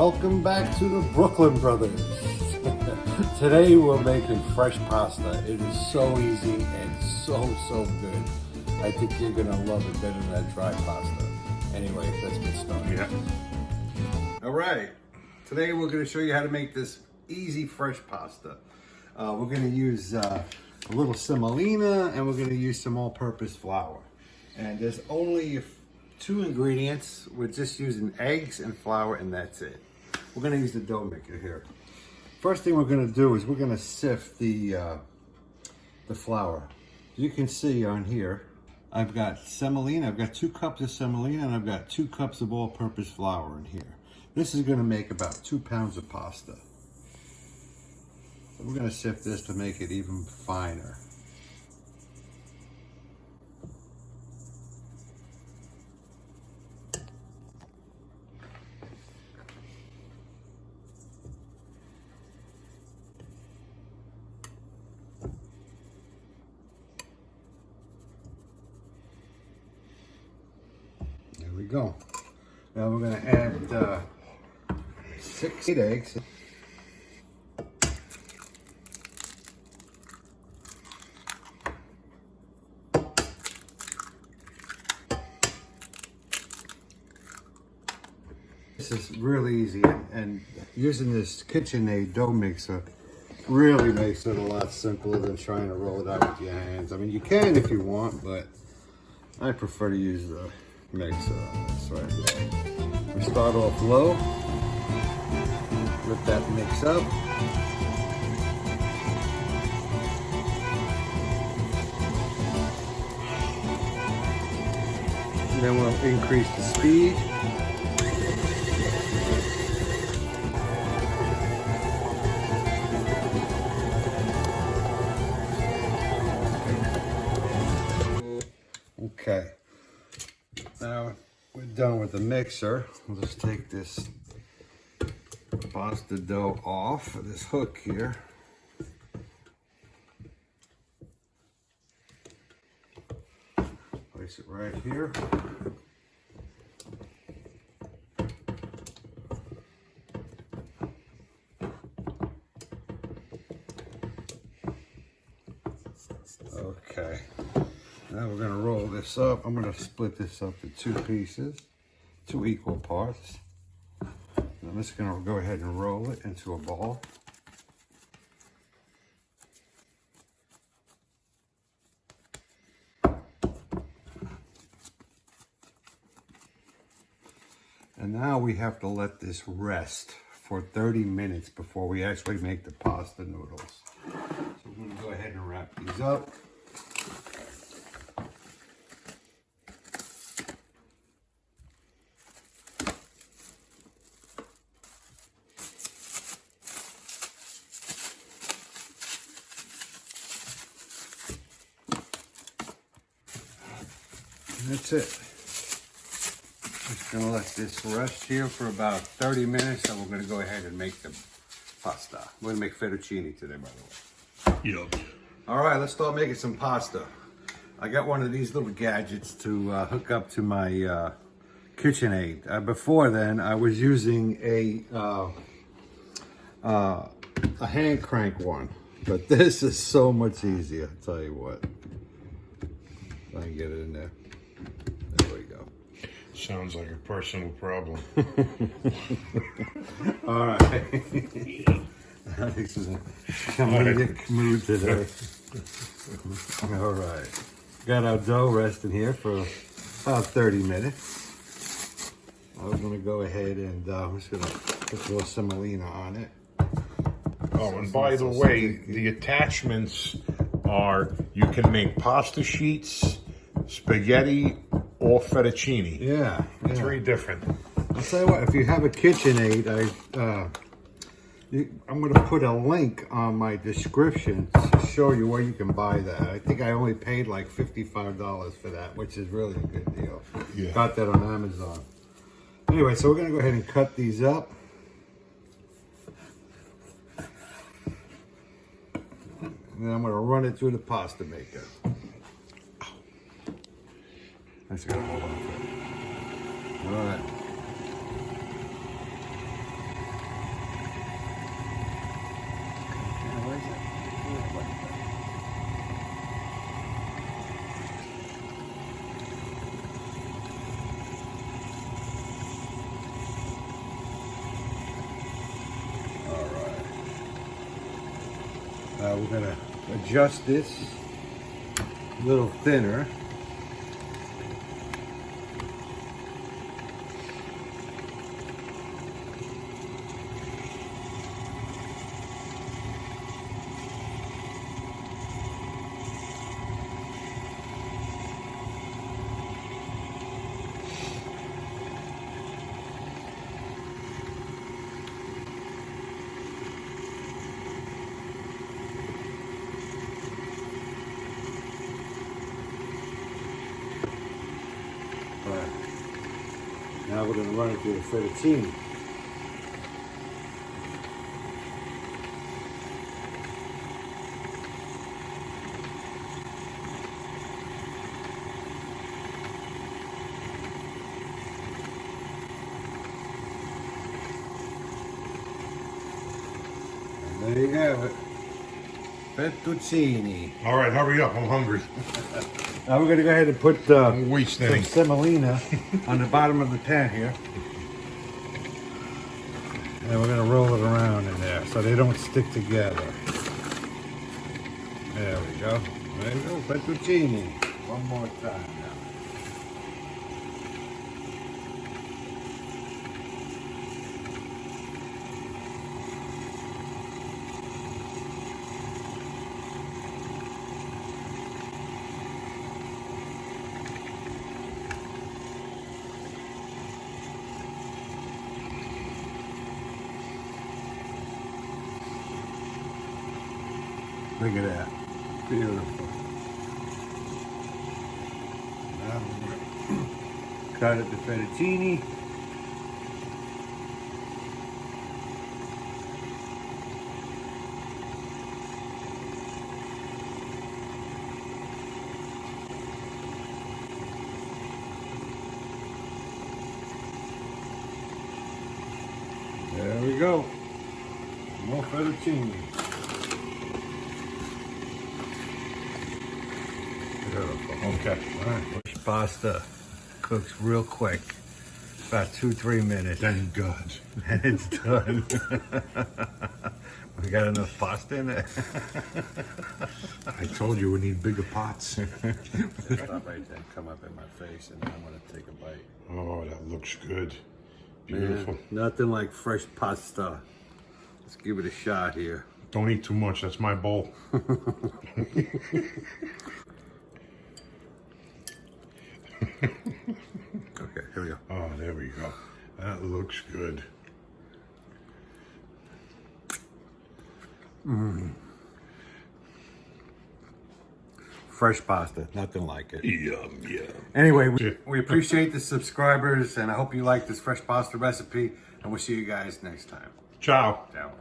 Welcome back to the Brooklyn Brothers. Today we're making fresh pasta. It is so easy and so good. I think you're gonna love it better than that dry pasta. Anyway, let's get started. Yeah. All right, today we're gonna show you how to make this easy fresh pasta. We're gonna use a little semolina and we're gonna use some all-purpose flour. And there's only 2 ingredients. We're just using eggs and flour and that's it. We're gonna use the dough maker here. First thing we're gonna do is we're gonna sift the flour. You can see on here, I've got semolina. I've got 2 cups of semolina and I've got 2 cups of all-purpose flour in here. This is gonna make about 2 pounds of pasta. So we're gonna sift this to make it even finer. There we go. Now we're going to add 6 eggs. This is really easy, and using this KitchenAid dough mixer really makes it a lot simpler than trying to roll it out with your hands. I mean, you can if you want, but I prefer to use the mixer on this right here. We start off low, let that mix up. And then we'll increase the speed. Okay, now we're done with the mixer. We'll just take this pasta dough off of this hook here. Place it right here. Okay. Now we're going to roll this up. I'm going to split this up in 2 pieces, 2 equal parts. I'm just going to go ahead and roll it into a ball. And now we have to let this rest for 30 minutes before we actually make the pasta noodles. So we're going to go ahead and wrap these up. And that's it. Just gonna let this rest here for about 30 minutes and we're gonna go ahead and make the pasta. We're gonna make fettuccine today, by the way. Yep. All right, let's start making some pasta. I got one of these little gadgets to hook up to my KitchenAid. Before then, I was using a hand crank one, but this is so much easier, I'll tell you what. If I can get it in there. There we go. Sounds like a personal problem. All right. Alex is in a comedic mood today. All right. Got our dough resting here for about 30 minutes. I'm going to go ahead and I'm just going to put a little semolina on it. Oh, and by the way, the attachments are, you can make pasta sheets, spaghetti, or fettuccine. Yeah. 3 different. I'll tell you what, if you have a KitchenAid, I'm going to put a link on my description to show you where you can buy that. I think I only paid like $55 for that, which is really a good deal. Yeah. Got that on Amazon. Anyway, so we're going to go ahead and cut these up. And then I'm going to run it through the pasta maker. I just got to hold on to it. All right. we're gonna adjust this a little thinner. Now we're going to run it through the fettuccine. And there you have it. Fettuccine. All right, hurry up. I'm hungry. Now we're going to go ahead and put I'm wasting. some semolina on the bottom of the pan here. And we're going to roll it around in there so they don't stick together. There we go. There you go, fettuccine. One more time now. Look at that. Beautiful. Now we're going to cut it to fettuccine. There we go. More fettuccine. Beautiful. Okay. All right. This pasta cooks real quick. About 2-3 minutes. Thank God. And it's done. We got enough pasta in there. I told you we need bigger pots. Stop right there. Come up in my face and I'm going to take a bite. Oh, that looks good. Beautiful. Man, nothing like fresh pasta. Let's give it a shot here. Don't eat too much. That's my bowl. Okay, here we go. Oh, there we go. That looks good. Fresh pasta, nothing like it. Yum, yum. Anyway, we appreciate the subscribers and I hope you like this fresh pasta recipe and we'll see you guys next time. Ciao. Ciao.